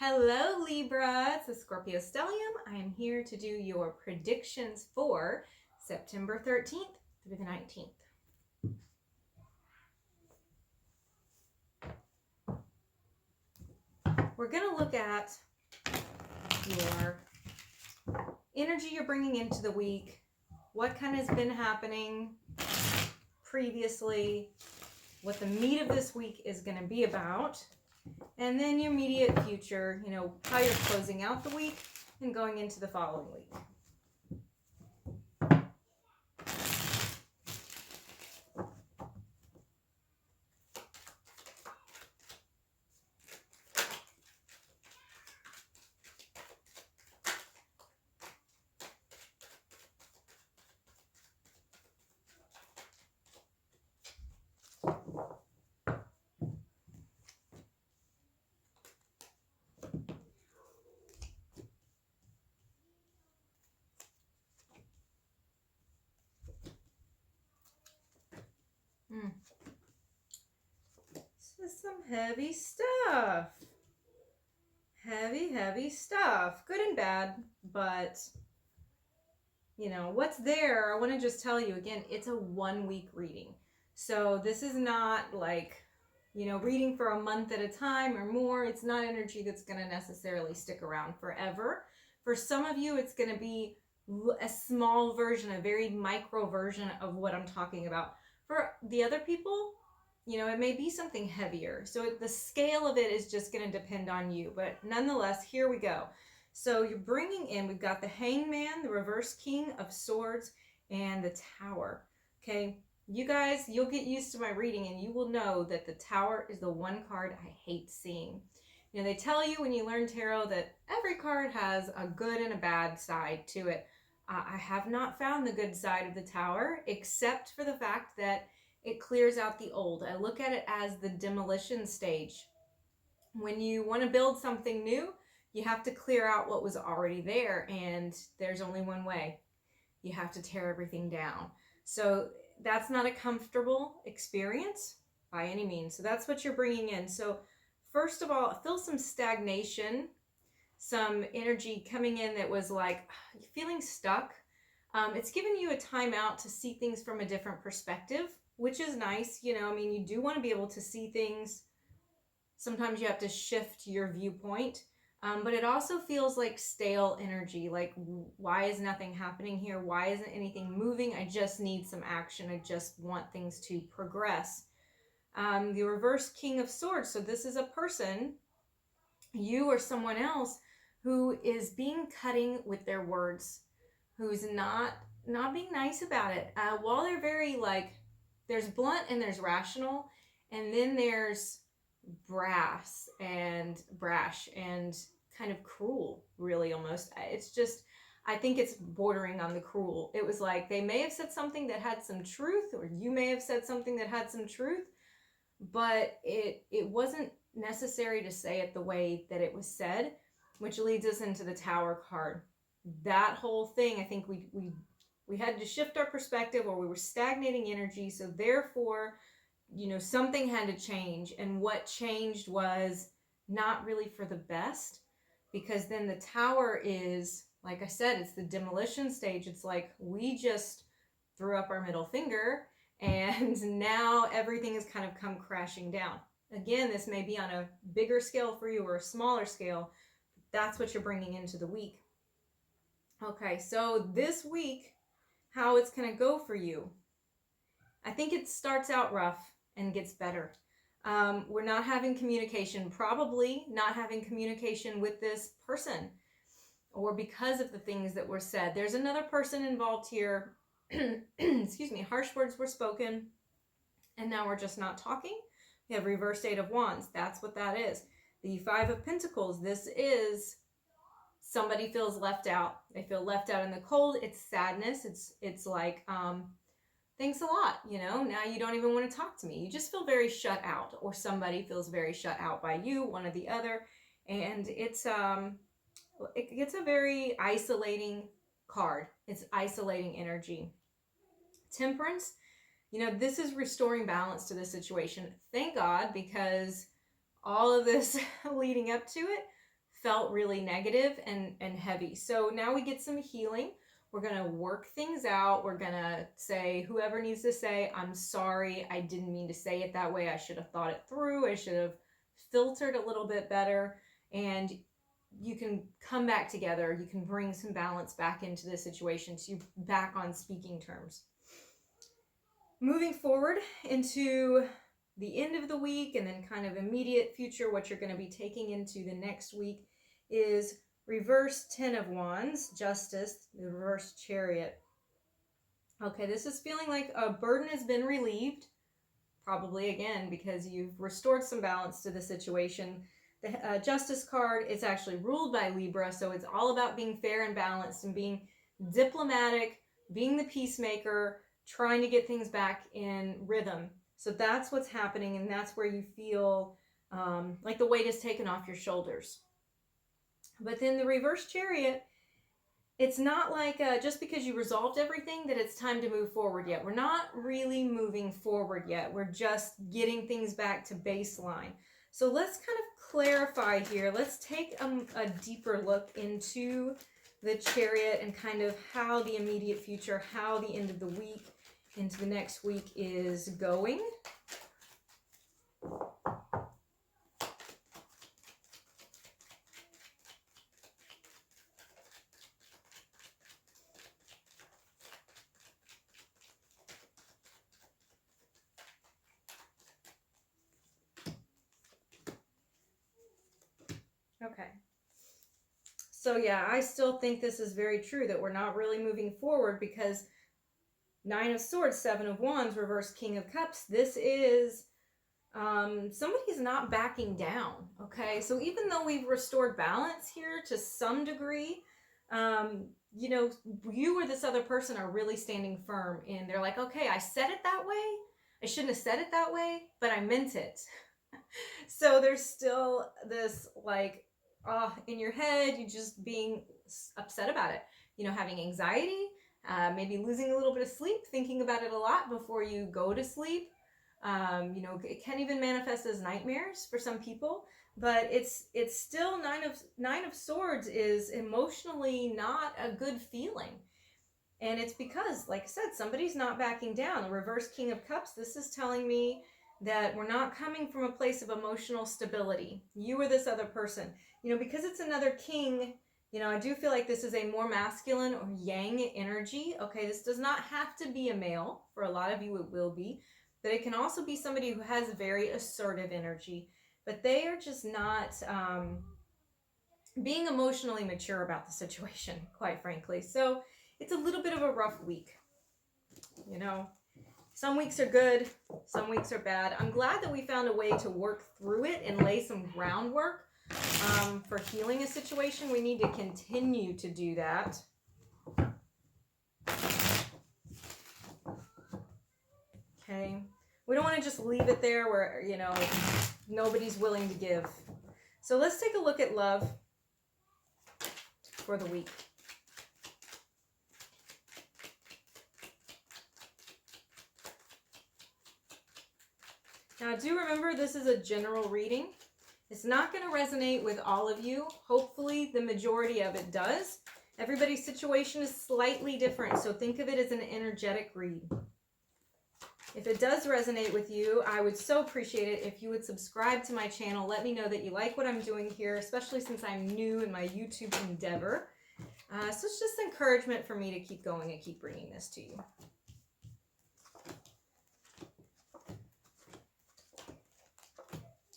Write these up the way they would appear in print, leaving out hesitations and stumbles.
Hello Libra, it's the Scorpio Stellium. I am here to do your predictions for September 13th through the 19th. We're going to look at your energy you're bringing into the week, what kind has been happening previously, what the meat of this week is going to be about, and then your immediate future, how you're closing out the week and going into the following week. This is some heavy stuff. Heavy stuff. Good and bad, but what's there. I want to just tell you again, it's a 1 week reading. So this is not like, reading for a month at a time or more. It's not energy that's going to necessarily stick around forever. For some of you, it's going to be a small version, a very micro version of what I'm talking about. For the other people, it may be something heavier. So the scale of it is just going to depend on you. But nonetheless, here we go. So you're bringing in, we've got the Hangman, the reverse King of Swords, and the Tower. Okay, you guys, you'll get used to my reading and you will know that the Tower is the one card I hate seeing. They tell you when you learn tarot that every card has a good and a bad side to it. I have not found the good side of the Tower, except for the fact that it clears out the old. I look at it as the demolition stage. When you want to build something new, you have to clear out what was already there, and there's only one way. You have to tear everything down. So that's not a comfortable experience by any means. So that's what you're bringing in. So first of all, feel some stagnation, some energy coming in that was like feeling stuck. It's giving you a timeout to see things from a different perspective, which is nice. You do want to be able to see things. Sometimes you have to shift your viewpoint. But it also feels like stale energy. Like, why is nothing happening here? Why isn't anything moving? I just need some action. I just want things to progress. The reverse King of Swords. So this is a person, you or someone else, who is being cutting with their words, who's not being nice about it. While they're very there's blunt and there's rational, and then there's brash and kind of cruel, really, almost. It's just, I think it's bordering on the cruel. It was like they may have said something that had some truth, or you may have said something that had some truth, but it wasn't necessary to say it the way that it was said, which leads us into the Tower card. That whole thing, I think we had to shift our perspective, or we were stagnating energy. So therefore, something had to change. And what changed was not really for the best, because then the Tower is, like I said, it's the demolition stage. It's like we just threw up our middle finger and now everything has kind of come crashing down. Again, this may be on a bigger scale for you or a smaller scale. That's what you're bringing into the week. Okay, so this week, how it's going to go for you. I think it starts out rough and gets better. We're not having communication, probably not having communication with this person, or because of the things that were said. There's another person involved here. Excuse me, harsh words were spoken, and now we're just not talking. We have reverse Eight of Wands. That's what that is. The Five of Pentacles. This is somebody feels left out. They feel left out in the cold. It's sadness. It's like, thanks a lot, now you don't even want to talk to me. You just feel very shut out, or somebody feels very shut out by you, one or the other. And it's a very isolating card. It's isolating energy. Temperance, this is restoring balance to the situation. Thank God, because all of this leading up to it felt really negative and heavy. So now we get some healing. We're going to work things out. We're going to say, whoever needs to say, I'm sorry, I didn't mean to say it that way. I should have thought it through. I should have filtered a little bit better. And you can come back together. You can bring some balance back into the situation, so you're back on speaking terms. Moving forward into the end of the week and then kind of immediate future, what you're going to be taking into the next week is reverse 10 of Wands, Justice, the reverse Chariot. Okay, this is feeling like a burden has been relieved, probably again because you've restored some balance to the situation. The Justice card is actually ruled by Libra, so it's all about being fair and balanced and being diplomatic, being the peacemaker, trying to get things back in rhythm. So that's what's happening, and that's where you feel like the weight is taken off your shoulders. But then the reverse Chariot, it's not like just because you resolved everything that it's time to move forward yet. We're not really moving forward yet. We're just getting things back to baseline. So let's kind of clarify here. Let's take a deeper look into the Chariot and kind of how the immediate future, how the end of the week into the next week is going. Okay. So yeah, I still think this is very true, that we're not really moving forward because 9 of Swords, 7 of Wands, reverse King of Cups. This is somebody's not backing down. Okay, so even though we've restored balance here to some degree, you know, you or this other person are really standing firm, and they're like, okay, I said it that way. I shouldn't have said it that way, but I meant it. So there's still this like, in your head, you just being upset about it, you know, having anxiety, maybe losing a little bit of sleep, thinking about it a lot before you go to sleep. You know, it can even manifest as nightmares for some people, but it's still nine of Swords is emotionally not a good feeling. And it's because, like I said, somebody's not backing down. The reverse King of Cups, this is telling me that we're not coming from a place of emotional stability. You or this other person, you know, because it's another king, you know, I do feel like this is a more masculine or yang energy. Okay, this does not have to be a male. For a lot of you, it will be. But it can also be somebody who has very assertive energy. But they are just not being emotionally mature about the situation, quite frankly. So it's a little bit of a rough week. You know, some weeks are good, some weeks are bad. I'm glad that we found a way to work through it and lay some groundwork for healing a situation. We need to continue to do that. Okay. We don't want to just leave it there where, you know, nobody's willing to give. So let's take a look at love for the week. Now, do remember this is a general reading. It's not going to resonate with all of you. Hopefully, the majority of it does. Everybody's situation is slightly different, so think of it as an energetic read. If it does resonate with you, I would so appreciate it if you would subscribe to my channel. Let me know that you like what I'm doing here, especially since I'm new in my YouTube endeavor. So it's just encouragement for me to keep going and keep bringing this to you.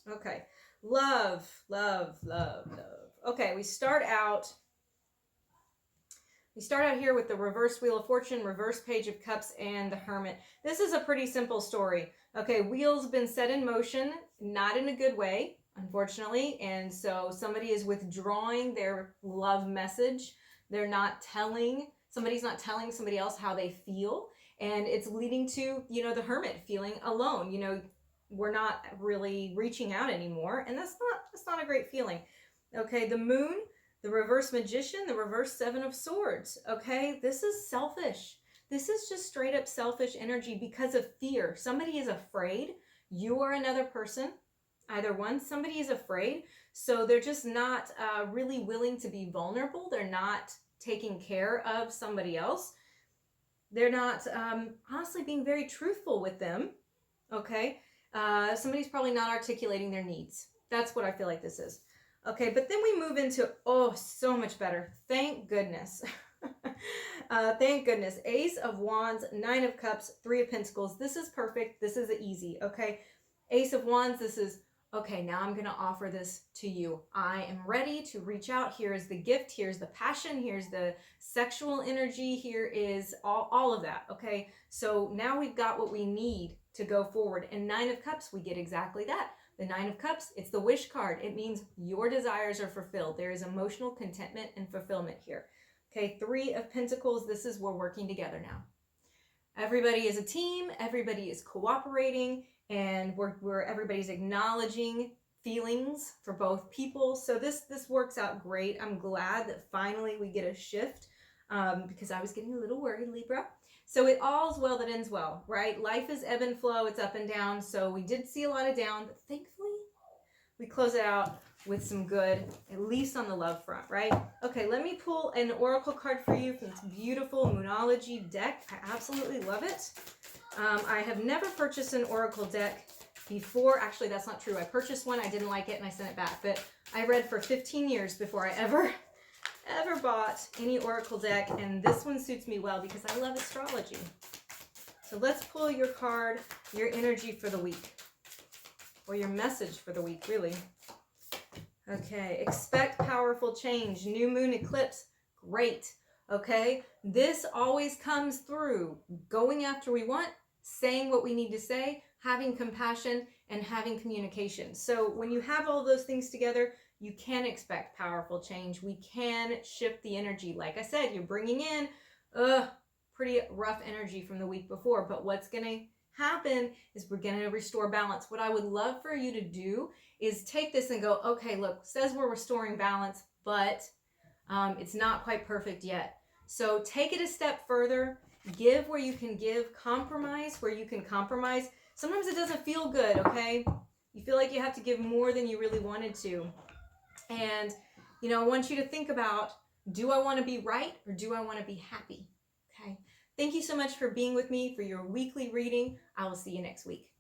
Okay, love, love, love, love. Okay, we start out here with the reverse Wheel of Fortune, reverse Page of Cups, and the Hermit. This is a pretty simple story. Okay, wheels been set in motion, not in a good way, unfortunately, and so somebody is withdrawing their love message. They're not telling, somebody's not telling somebody else how they feel, and it's leading to, you know, the Hermit feeling alone. You know, we're not really reaching out anymore, and that's not a great feeling. Okay, the Moon, the reverse Magician, the reverse Seven of Swords. Okay, this is selfish. This is just straight up selfish energy because of fear. Somebody is afraid. You are another person. Either one, somebody is afraid, so they're just not really willing to be vulnerable. They're not taking care of somebody else. They're not honestly being very truthful with them. Okay, somebody's probably not articulating their needs. That's what I feel like this is. Okay, but then we move into, oh, so much better. Thank goodness. Thank goodness. Ace of Wands, Nine of Cups, Three of Pentacles. This is perfect. This is easy. Okay, Ace of Wands, this is, okay, now I'm going to offer this to you. I am ready to reach out. Here is the gift. Here's the passion. Here's the sexual energy. Here is all of that. Okay, so now we've got what we need to go forward. And Nine of Cups, we get exactly that. The Nine of Cups, it's the wish card. It means your desires are fulfilled. There is emotional contentment and fulfillment here. Okay, Three of Pentacles, this is we're working together now. Everybody is a team. Everybody is cooperating, and we're everybody's acknowledging feelings for both people. So this works out great. I'm glad that finally we get a shift because I was getting a little worried, Libra. So it all's well that ends well, right? Life is ebb and flow. It's up and down. So we did see a lot of down, but thankfully we close it out with some good, at least on the love front, right? Okay, let me pull an oracle card for you from this beautiful Moonology deck. I absolutely love it. I have never purchased an oracle deck before. Actually, that's not true. I purchased one, I didn't like it, and I sent it back. But I read for 15 years before I ever bought any oracle deck, and this one suits me well because I love astrology. So let's pull your card, your energy for the week, or your message for the week, really. Okay, expect powerful change, new moon eclipse, great. Okay, this always comes through going after we want, saying what we need to say, having compassion, and having communication. So when you have all those things together, you can expect powerful change. We can shift the energy. Like I said, you're bringing in pretty rough energy from the week before, but what's going to happen is we're going to restore balance. What I would love for you to do is take this and go, okay, look, says we're restoring balance, but it's not quite perfect yet. So take it a step further, give where you can give, compromise where you can compromise. Sometimes it doesn't feel good, okay? You feel like you have to give more than you really wanted to. And, you know, I want you to think about, do I want to be right or do I want to be happy? Okay. Thank you so much for being with me for your weekly reading. I will see you next week.